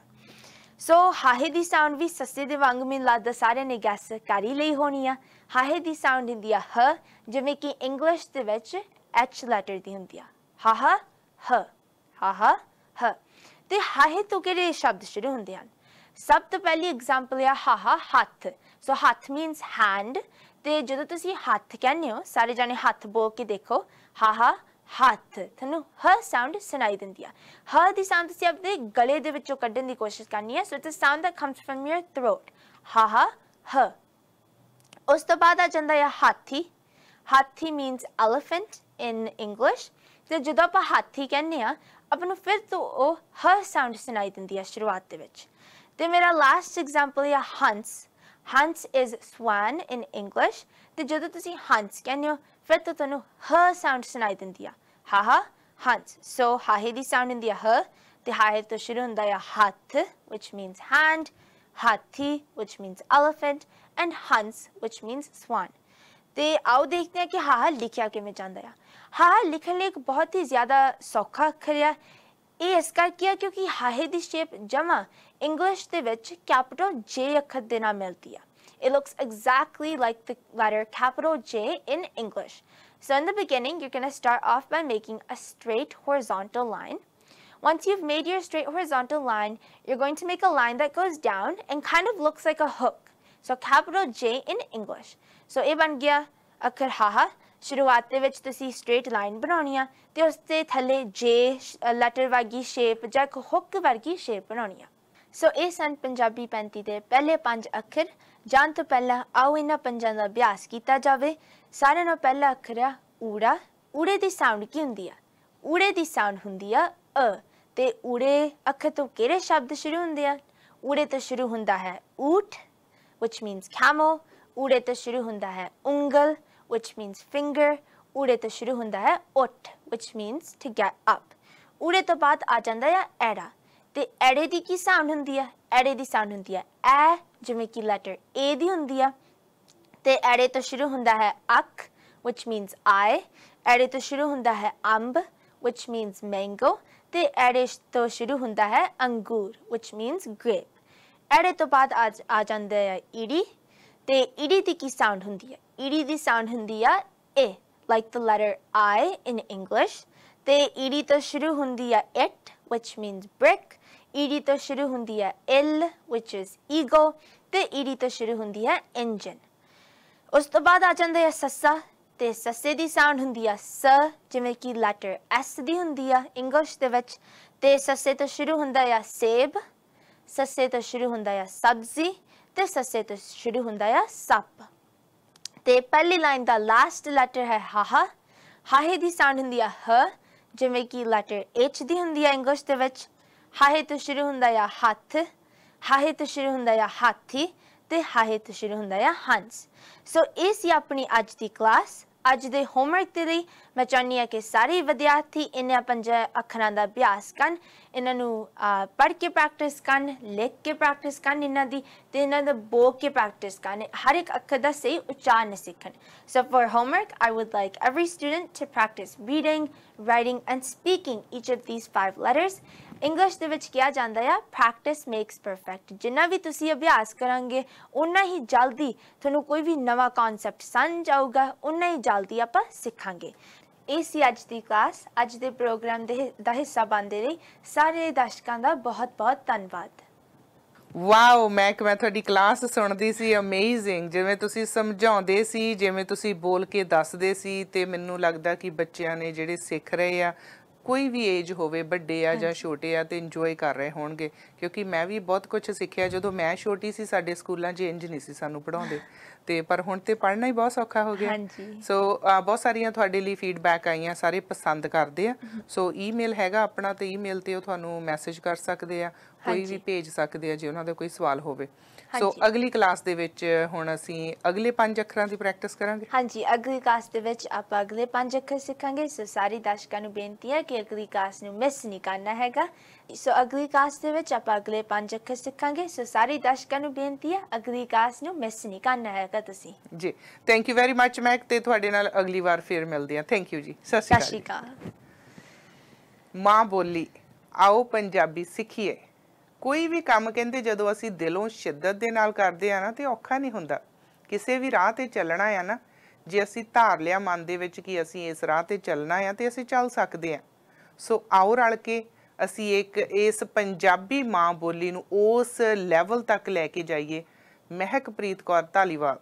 ਸੋ ਹਾਹੇ ਦੀ ਸਾਊਂਡ ਵੀ ਸੱਸੇ ਦੇ ਵਾਂਗ ਮੈਨੂੰ ਲੱਗਦਾ ਸਾਰਿਆਂ ਨੇ ਗੈਸ ਕਰ ਹੀ ਲਈ ਹੋਣੀ ਆ. ਹਾਹੇ ਦੀ ਸਾਊਂਡ ਹੁੰਦੀ ਆ ਹ, ਜਿਵੇਂ ਕਿ ਇੰਗਲਿਸ਼ ਦੇ ਵਿੱਚ ਐਚ ਲੈਟਰ ਦੀ ਹੁੰਦੀ ਆ. ਹਾਹਾ ਹ, ਹਾਹਾ ਹ. ਤੇ ਹਾਹੇ ਤੋਂ ਕਿਹੜੇ ਸ਼ਬਦ ਸ਼ੁਰੂ ਹੁੰਦੇ ਹਨ? ਸਭ ਤੋਂ ਪਹਿਲੀ ਐਗਜ਼ਾਮਪਲ ਆ ਹਾਹਾ ਹੱਥ. ਸੋ ਹੱਥ ਮੀਨਸ ਹੈਂਡ ਤੇ ਜਦੋਂ ਤੁਸੀਂ ਹੱਥ ਕਹਿੰਦੇ ਹੋ ਸਾਰੇ ਜਾਣੇ ਹੱਥ ਬੋਲ ਕੇ ਦੇਖੋ ਹਾਹਾ ਹੱਥ, ਤੁਹਾਨੂੰ ਹ ਸਾਊਂਡ ਸੁਣਾਈ ਦਿੰਦੀ ਆ. ਹ ਦੀ ਸਾਊਂਡ ਤੁਸੀਂ ਆਪਣੇ ਗਲੇ ਦੇ ਵਿੱਚੋਂ ਕੱਢਣ ਦੀ ਕੋਸ਼ਿਸ਼ ਕਰਨੀ ਹੈ. So it's a sound that comes from your throat. ਹਾਹਾ ਹ. ਉਸ ਤੋਂ ਬਾਅਦ ਆ ਜਾਂਦਾ ਹੈ ਹਾਥੀ. ਹਾਥੀ ਮੀਨਸ ਐਲੀਫੈਂਟ ਇਨ ਇੰਗਲਿਸ਼. ਤੇ ਜਦੋਂ ਆਪਾਂ ਹਾਥੀ ਕਹਿੰਦੇ ਆ ਆਪਾਂ ਨੂੰ ਫਿਰ ਤੋਂ ਉਹ ਹ ਸਾਊਂਡ ਸੁਣਾਈ ਦਿੰਦੀ ਆ ਸ਼ੁਰੂਆਤ ਦੇ ਵਿੱਚ. ਤੇ ਮੇਰਾ ਲਾਸਟ ਐਗਜ਼ਾਮਪਲ ਆ ਹੰਸ. ਹੰਸ ਇਜ਼ ਸਵਾਨ ਇਨ ਇੰਗਲਿਸ਼. ਤੇ ਜਦੋਂ ਤੁਸੀਂ ਹੰਸ ਕਹਿੰਦੇ ਹੋ ਫਿਰ ਤੋਂ ਤੁਹਾਨੂੰ ਹ ਸਾਊਂਡ ਸੁਣਾਈ ਦਿੰਦੀ ਆ ਹਾਹਾ ਹੰਸ. ਸੋ ਹਾਹੇ ਦੀ ਸਾਊਂਡ ਹੁੰਦੀ ਆ ਹ ਤੇ ਹਾਹੇ ਤੋਂ ਸ਼ੁਰੂ ਹੁੰਦਾ ਆ ਹੱਥ which means hand, ਹਾਥੀ which means elephant and Hans which means swan. ਤੇ ਆਓ ਦੇਖਦੇ ਹਾਂ ਕਿ ਹਾਹਾ ਲਿਖਿਆ ਕਿਵੇਂ ਜਾਂਦਾ ਆ. ਹਾਹਾ ਲਿਖਣ ਲਈ ਇੱਕ ਬਹੁਤ ਹੀ ਜ਼ਿਆਦਾ ਸੌਖਾ ਅੱਖਰ ਆ. ਇਹ ਇਸ ਕਰਕੇ ਆ ਕਿਉਂਕਿ ਹਾਹੇ ਦੀ ਸ਼ੇਪ ਜਮਾ ਇੰਗਲਿਸ਼ ਦੇ ਵਿੱਚ ਕੈਪੀਟਲ J ਅੱਖਰ ਦੇ ਨਾਲ ਮਿਲਦੀ ਆ. It looks exactly like the letter capital J in English. So in the beginning, you're going to start off by making a straight horizontal line. Once you've made your straight horizontal line, you're going to make a line that goes down and kind of looks like a hook. So capital J in English. So ਇਹ ਬਣ ਗਿਆ ਅੱਖਰ ਹਾਹਾ. ਸ਼ੁਰੂਆਤ ਦੇ ਵਿੱਚ ਤੁਸੀਂ straight line ਬਣਾਉਣੀ ਆ ਤੇ ਉਸ ਦੇ ਥੱਲੇ J ਲੈਟਰ ਵਰਗੀ ਸ਼ੇਪ ਜਾਂ ਇੱਕ ਹੁੱਕ ਵਰਗੀ ਸ਼ੇਪ ਬਣਾਉਣੀ ਆ. ਸੋ ਇਹ ਸਨ ਪੰਜਾਬੀ 35 ਦੇ ਪਹਿਲੇ 5 ਅੱਖਰ. ਜਾਣ ਤੋਂ ਪਹਿਲਾਂ ਆਓ ਇਹਨਾਂ ਪੰਜਾਂ ਦਾ ਅਭਿਆਸ ਕੀਤਾ ਜਾਵੇ. ਸਾਰਿਆਂ ਨਾਲੋਂ ਪਹਿਲਾ ਅੱਖਰ ਆ ਊੜਾ. ਊੜੇ ਦੀ ਸਾਊਂਡ ਕੀ ਹੁੰਦੀ ਆ? ਊੜੇ ਦੀ ਸਾਊਂਡ ਹੁੰਦੀ ਆ ਅ. ਤੇ ਊੜੇ ਅੱਖਰ ਤੋਂ ਕਿਹੜੇ ਸ਼ਬਦ ਸ਼ੁਰੂ ਹੁੰਦੇ ਆ? ਊੜੇ ਤੋਂ ਸ਼ੁਰੂ ਹੁੰਦਾ ਹੈ ਊਠ which means camel. ਊੜੇ ਤੋਂ ਸ਼ੁਰੂ ਹੁੰਦਾ ਹੈ ਉਂਗਲ which means finger. ਊੜੇ ਤੋਂ ਸ਼ੁਰੂ ਹੁੰਦਾ ਹੈ ਉੱਠ which means to get up. ਊੜੇ ਤੋਂ ਬਾਅਦ ਆ ਜਾਂਦਾ ਹੈ ਐੜਾ. ਤੇ ਐੜੇ ਦੀ ਕੀ ਸਾਊਂਡ ਹੁੰਦੀ ਆ? ਐੜੇ ਦੀ ਸਾਊਂਡ ਹੁੰਦੀ ਆ ਐ, ਜਿਵੇਂ ਕਿ ਲੈਟਰ A ਦੀ ਹੁੰਦੀ ਆ. ਤੇ ਐੜੇ ਤੋਂ ਸ਼ੁਰੂ ਹੁੰਦਾ ਹੈ ਅੱਖ which means eye. ਐੜੇ ਤੋਂ ਸ਼ੁਰੂ ਹੁੰਦਾ ਹੈ ਅੰਬ which means mango. ਤੇ ਐੜੇ ਤੋਂ ਸ਼ੁਰੂ ਹੁੰਦਾ ਹੈ ਅੰਗੂਰ which means grape. ਐੜੇ ਤੋਂ ਬਾਅਦ ਆ ਜਾਂਦਾ ਹੈ ਈੜੀ. ਤੇ ਈੜੀ ਦੀ ਕੀ ਸਾਊਂਡ ਹੁੰਦੀ ਹੈ? ਈੜੀ ਦੀ ਸਾਊਂਡ ਹੁੰਦੀ ਆ ਏ like the letter I in English. ਤੇ ਈੜੀ ਤੋਂ ਸ਼ੁਰੂ ਹੁੰਦੀ ਆ it which means brick. ਈੜੀ ਤੋਂ ਸ਼ੁਰੂ ਹੁੰਦੀ ਹੈ ਇਲ which is eagle. ਤੇ ਈੜੀ ਤੋਂ ਸ਼ੁਰੂ ਹੁੰਦੀ ਹੈ engine. ਉਸ ਤੋਂ ਬਾਅਦ ਆ ਜਾਂਦਾ ਹੈ ਸੱਸਾ. ਤੇ ਸੱਸੇ ਦੀ ਸਾਊਂਡ ਹੁੰਦੀ ਆ ਸ, ਜਿਵੇਂ ਕਿ ਲੈਟਰ S ਦੀ ਹੁੰਦੀ ਆ ਇੰਗਲਿਸ਼ ਦੇ ਵਿੱਚ. ਤੇ ਸੱਸੇ ਤੋਂ ਸ਼ੁਰੂ ਹੁੰਦਾ ਆ ਸੇਬ. ਸੱਸੇ ਤੋਂ ਸ਼ੁਰੂ ਹੁੰਦਾ ਆ ਸਬਜ਼ੀ. ਤੇ ਸੱਸੇ ਤੋਂ ਸ਼ੁਰੂ ਹੁੰਦਾ ਆ ਸੱਪ. ਤੇ ਪਹਿਲੀ ਲਾਈਨ ਦਾ ਲਾਸਟ ਲੈਟਰ ਹੈ ਹਾਹਾ. ਹਾਹੇ ਦੀ ਸਾਊਂਡ ਹੁੰਦੀ ਆ ਹ, ਜਿਵੇਂ ਕਿ ਲੈਟਰ H ਦੀ ਹੁੰਦੀ ਆ ਇੰਗਲਿਸ਼ ਦੇ ਵਿੱਚ. ਹਾਹੇ ਤੋਂ ਸ਼ੁਰੂ ਹੁੰਦਾ ਆ ਹੱਥ. ਹਾਹੇ ਤੋਂ ਸ਼ੁਰੂ ਹੁੰਦਾ ਆ ਹਾਥੀ. ਤੇ ਹਾਹੇ ਤੋਂ ਸ਼ੁਰੂ ਹੁੰਦਾ ਆ ਹੰਸ. ਸੋ ਇਹ ਸੀ ਆਪਣੀ ਅੱਜ ਦੀ ਕਲਾਸ. ਅੱਜ ਦੇ ਹੋਮਵਰਕ ਦੇ ਲਈ ਮੈਂ ਚਾਹੁੰਦੀ ਹਾਂ ਕਿ ਸਾਰੇ ਵਿਦਿਆਰਥੀ ਇਹਨਾਂ 5 ਅੱਖਰਾਂ ਦਾ ਅਭਿਆਸ ਕਰਨ. ਇਹਨਾਂ ਨੂੰ ਪੜ੍ਹ ਕੇ ਪ੍ਰੈਕਟਿਸ ਕਰਨ, ਲਿਖ ਕੇ ਪ੍ਰੈਕਟਿਸ ਕਰਨ ਇਹਨਾਂ ਦੀ, ਤੇ ਇਹਨਾਂ ਦਾ ਬੋਲ ਕੇ ਪ੍ਰੈਕਟਿਸ ਕਰਨ. ਹਰ ਇੱਕ ਅੱਖਰ ਦਾ ਸਹੀ ਉਚਾਰਨ ਸਿੱਖਣ. So for homework, I would like every student to practice reading, writing and speaking each of these 5 letters. English ਦੇ ਵਿੱਚ ਕਿਹਾ ਜਾਂਦਾ ਆ ਪ੍ਰੈਕਟਿਸ ਮੇਕਸ ਪਰਫੈਕਟ. ਜਿੰਨਾ ਵੀ ਤੁਸੀਂ ਅਭਿਆਸ ਕਰਾਂਗੇ ਉਨਾ ਹੀ ਜਲਦੀ ਤੁਹਾਨੂੰ ਕੋਈ ਵੀ ਨਵਾਂ ਕਨਸੈਪਟ ਸਮਝ ਆਊਗਾ, ਉਨਾ ਹੀ ਜਲਦੀ ਆਪਾਂ ਸਿੱਖਾਂਗੇ. ਇਹ ਸੀ ਅੱਜ ਦੀ ਕਲਾਸ. ਅੱਜ ਦੇ ਪ੍ਰੋਗਰਾਮ ਦਾ ਹਿੱਸਾ ਬਣਦੇ ਲਈ ਸਾਰੇ ਦਰਸ਼ਕਾਂ ਦਾ ਬਹੁਤ ਬਹੁਤ ਧੰਨਵਾਦ. ਵਾਓ, ਮੈਂ ਤੁਹਾਡੀ ਕਲਾਸ ਸੁਣਦੀ ਸੀ. ਅਮੇਜ਼ਿੰਗ, ਜਿਵੇਂ ਤੁਸੀਂ ਸਮਝਾਉਂਦੇ ਸੀ, ਜਿਵੇਂ ਤੁਸੀਂ ਬੋਲ ਕੇ ਦੱਸਦੇ ਸੀ, ਤੇ ਮੈਨੂੰ ਲੱਗਦਾ ਕਿ ਬੱਚਿਆਂ ਨੇ ਜਿਹੜੇ ਸਿੱਖ ਰਹੇ ਆ ਕੋਈ ਵੀ ਏਜ ਹੋਵੇ, ਵੱਡੇ ਆ ਜਾਂ ਛੋਟੇ ਆ, ਤੇ ਇੰਜੋਏ ਕਰ ਰਹੇ ਹੋਣਗੇ। ਕਿਉਂਕਿ ਮੈਂ ਵੀ ਬਹੁਤ ਕੁਝ ਸਿੱਖਿਆ। ਜਦੋਂ ਮੈਂ ਛੋਟੀ ਸੀ ਸਾਡੇ ਸਕੂਲਾਂ 'ਚ ਇੰਜ ਨਹੀਂ ਸੀ ਸਾਨੂੰ ਪੜ੍ਹਾਉਂਦੇ, ਤੇ ਪਰ ਹੁਣ ਤੇ ਪੜ੍ਹਨਾ ਹੀ ਬਹੁਤ ਸੌਖਾ ਹੋ ਗਿਆ। ਸੋ ਬਹੁਤ ਸਾਰੀਆਂ ਤੁਹਾਡੇ ਲਈ ਫੀਡਬੈਕ ਆਈਆਂ, ਸਾਰੇ ਪਸੰਦ ਕਰਦੇ ਆ। ਸੋ ਈਮੇਲ ਹੈਗਾ ਆਪਣਾ, ਤੇ ਈਮੇਲ ਤੇ ਉਹ ਤੁਹਾਨੂੰ ਮੈਸੇਜ ਕਰ ਸਕਦੇ ਆ, ਕੋਈ ਵੀ ਭੇਜ ਸਕਦੇ ਆ ਜੇ ਉਹਨਾਂ ਦਾ ਕੋਈ ਸਵਾਲ ਹੋਵੇ। ਸੋ ਅਗਲੀ ਕਲਾਸ ਦੇ ਵਿੱਚ ਹੁਣ ਅਸੀਂ ਅਗਲੇ 5 ਅੱਖਰਾਂ ਦੀ ਪ੍ਰੈਕਟਿਸ ਕਰਾਂਗੇ। ਹਾਂਜੀ, ਅਗਲੀ ਕਲਾਸ ਦੇ ਵਿੱਚ ਆਪਾਂ ਅਗਲੇ 5 ਅੱਖਰ ਸਿੱਖਾਂਗੇ। ਸੋ ਸਾਰੀ ਦਰਸ਼ਕਾਂ ਨੂੰ ਬੇਨਤੀ ਹੈ ਕਿ ਅਗਲੀ ਕਲਾਸ ਨੂੰ ਮਿਸ ਨਹੀਂ ਕਰਨਾ ਹੈਗਾ। ਸੋ ਅਗਲੀ ਕਲਾਸ ਦੇ ਵਿੱਚ ਆਪਾਂ ਅਗਲੇ 5 ਅੱਖਰ ਸਿੱਖਾਂਗੇ। ਸੋ ਸਾਰੀ ਦਰਸ਼ਕਾਂ ਨੂੰ ਬੇਨਤੀ ਹੈ ਅਗਲੀ ਕਲਾਸ ਨੂੰ ਮਿਸ ਨਹੀਂ ਕਰਨਾ ਹੈਗਾ ਤੁਸੀਂ ਜੀ। ਥੈਂਕ ਯੂ ਵੈਰੀ ਮੱਚ ਮੈਕ, ਤੇ ਤੁਹਾਡੇ ਨਾਲ ਅਗਲੀ ਵਾਰ ਫਿਰ ਮਿਲਦੇ ਹਾਂ। ਥੈਂਕ ਯੂ ਜੀ। ਸਤਿ ਸ਼੍ਰੀ ਅਕਾਲ। ਮਾਂ ਬੋਲੀ, ਆਓ ਪੰਜਾਬੀ ਸਿੱਖੀਏ। ਕੋਈ ਵੀ ਕੰਮ ਕਹਿੰਦੇ ਜਦੋਂ ਅਸੀਂ ਦਿਲੋਂ ਸ਼ਿੱਦਤ ਦੇ ਨਾਲ ਕਰਦੇ ਆ ਨਾ, ਤੇ ਔਖਾ ਨਹੀਂ ਹੁੰਦਾ। ਕਿਸੇ ਵੀ ਰਾਹ ਤੇ ਚੱਲਣਾ ਆ ਨਾ, ਜੇ ਅਸੀਂ ਧਾਰ ਲਿਆ ਮਨ ਦੇ ਵਿੱਚ ਕਿ ਅਸੀਂ ਇਸ ਰਾਹ ਤੇ ਚੱਲਣਾ ਆ, ਤੇ ਅਸੀਂ ਚੱਲ ਸਕਦੇ ਆ। ਸੋ ਆਓ ਰਲ ਕੇ ਅਸੀਂ ਇਸ ਪੰਜਾਬੀ ਮਾਂ ਬੋਲੀ ਨੂੰ ਉਸ ਲੈਵਲ ਤੱਕ ਲੈ ਕੇ ਜਾਈਏ। ਮਹਿਕਪ੍ਰੀਤ ਕੌਰ ਧਾਲੀਵਾਲ,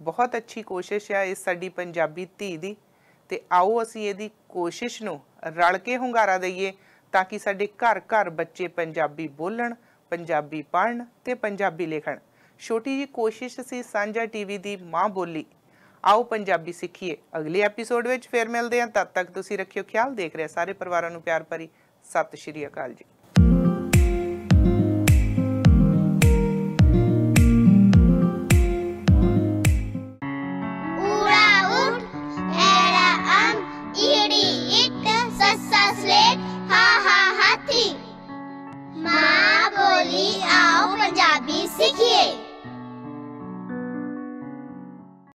ਬਹੁਤ ਅੱਛੀ ਕੋਸ਼ਿਸ਼ ਆ ਇਸ ਸਾਡੀ ਪੰਜਾਬੀ ਧੀ ਦੀ, ਤੇ ਆਓ ਅਸੀਂ ਇਹਦੀ ਕੋਸ਼ਿਸ਼ ਨੂੰ ਰਲ ਕੇ ਹੁੰਗਾਰਾ ਦਈਏ, ਤਾਂ ਕਿ ਸਾਡੇ ਘਰ ਘਰ ਬੱਚੇ ਪੰਜਾਬੀ ਬੋਲਣ, ਪੰਜਾਬੀ ਪੜ੍ਹਨ ਤੇ ਪੰਜਾਬੀ ਲਿਖਣ। ਛੋਟੀ ਜਿਹੀ ਕੋਸ਼ਿਸ਼ ਸੀ ਸਾਂਝਾ ਟੀਵੀ ਦੀ ਮਾਂ ਬੋਲੀ। ਆਓ ਪੰਜਾਬੀ ਸਿੱਖੀਏ। ਅਗਲੇ ਐਪੀਸੋਡ ਵਿੱਚ ਫਿਰ ਮਿਲਦੇ ਹਾਂ। ਤਦ ਤੱਕ ਤੁਸੀਂ ਰੱਖਿਓ ਖਿਆਲ। ਦੇਖ ਰਹੇ ਸਾਰੇ ਪਰਿਵਾਰਾਂ ਨੂੰ ਪਿਆਰ ਭਰੀ ਸਤਿ ਸ਼੍ਰੀ ਅਕਾਲ ਜੀ।